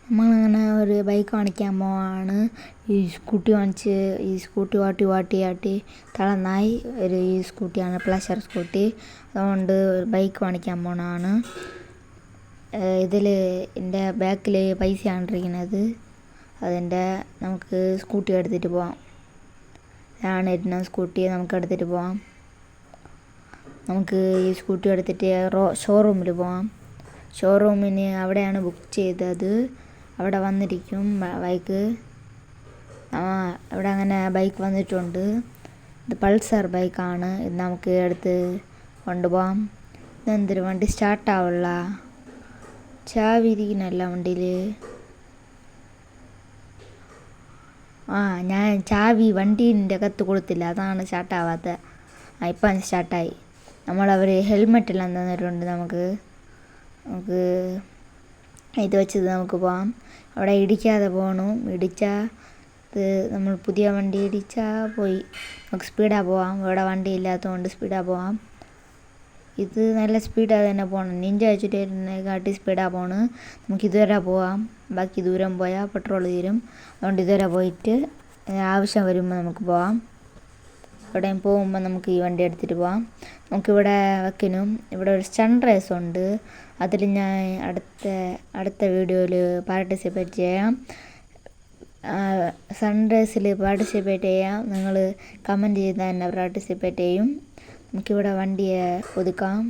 നമ്മളങ്ങനെ ഒരു ബൈക്ക് കാണിക്കാൻ പോവാണ്. ഈ സ്കൂട്ടി വാങ്ങിച്ച് ഈ സ്കൂട്ടി ഓട്ടി തളർന്നായി. ഈ സ്കൂട്ടിയാണ് പ്ലഷർ സ്കൂട്ടി. അതുകൊണ്ട് ബൈക്ക് കാണിക്കാൻ പോണതാണ്. ഇതിൽ എൻ്റെ ബാക്കിൽ പൈസയാണ് ഇരിക്കുന്നത്. അതിൻ്റെ നമുക്ക് സ്കൂട്ടി എടുത്തിട്ട് പോവാം. ഇതാണ് ഇരുന്ന സ്കൂട്ടി. നമുക്ക് എടുത്തിട്ട് പോവാം. നമുക്ക് ഈ സ്കൂട്ടി എടുത്തിട്ട് ഷോറൂമിൽ പോവാം. ഷോറൂമിന് അവിടെയാണ് ബുക്ക് ചെയ്തത്. അവിടെ വന്നിരിക്കും ബൈക്ക്. ഇവിടെ അങ്ങനെ ബൈക്ക് വന്നിട്ടുണ്ട്. ഇത് പൾസർ ബൈക്കാണ്. ഇത് നമുക്ക് എടുത്ത് കൊണ്ടുപോകാം. ഇതെന്തൊരു വണ്ടി സ്റ്റാർട്ടാവില്ല. ചാവി ഇരിക്കുന്നല്ല വണ്ടിയിൽ. ഞാൻ ചാവി വണ്ടീൻ്റെ അകത്ത് കൊടുത്തില്ല, അതാണ് സ്റ്റാർട്ടാവാത്തത്. ഇപ്പം സ്റ്റാർട്ടായി. നമ്മളവർ ഹെൽമെറ്റെല്ലാം തന്നിട്ടുണ്ട്. നമുക്ക് ഇത് വെച്ചത് നമുക്ക് പോകാം. അവിടെ ഇടിക്കാതെ പോകണം. ഇടിച്ചാൽ നമ്മൾ പുതിയ വണ്ടി ഇടിച്ചാൽ പോയി. നമുക്ക് സ്പീഡാണ് പോവാം. ഇവിടെ വണ്ടി ഇല്ലാത്തതുകൊണ്ട് സ്പീഡാണ് പോവാം. ഇത് നല്ല സ്പീഡാണ് തന്നെ പോകണം. നിഞ്ച വെച്ചിട്ട് കാട്ടി സ്പീഡാണ് പോകണം. നമുക്ക് ഇതുവരെ പോവാം. ബാക്കി ദൂരം പോയാൽ പെട്രോൾ തീരും. അതുകൊണ്ട് ഇതുവരെ പോയിട്ട് ആവശ്യം വരുമ്പോൾ നമുക്ക് പോവാം. എവിടെയും പോകുമ്പോൾ നമുക്ക് ഈ വണ്ടി എടുത്തിട്ട് പോവാം. നമുക്കിവിടെ വെക്കണം. ഇവിടെ ഒരു സൺറൈസ് ഉണ്ട്. അതിൽ ഞാൻ അടുത്ത വീഡിയോയിൽ പാർട്ടിസിപ്പേറ്റ് ചെയ്യാം. സൺറൈസിൽ പാർട്ടിസിപ്പേറ്റ് ചെയ്യാം. നിങ്ങൾ കമൻറ്റ് ചെയ്താൽ തന്നെ പാർട്ടിസിപ്പേറ്റ് ചെയ്യും. നമുക്കിവിടെ വണ്ടിയെ ഒതുക്കാം.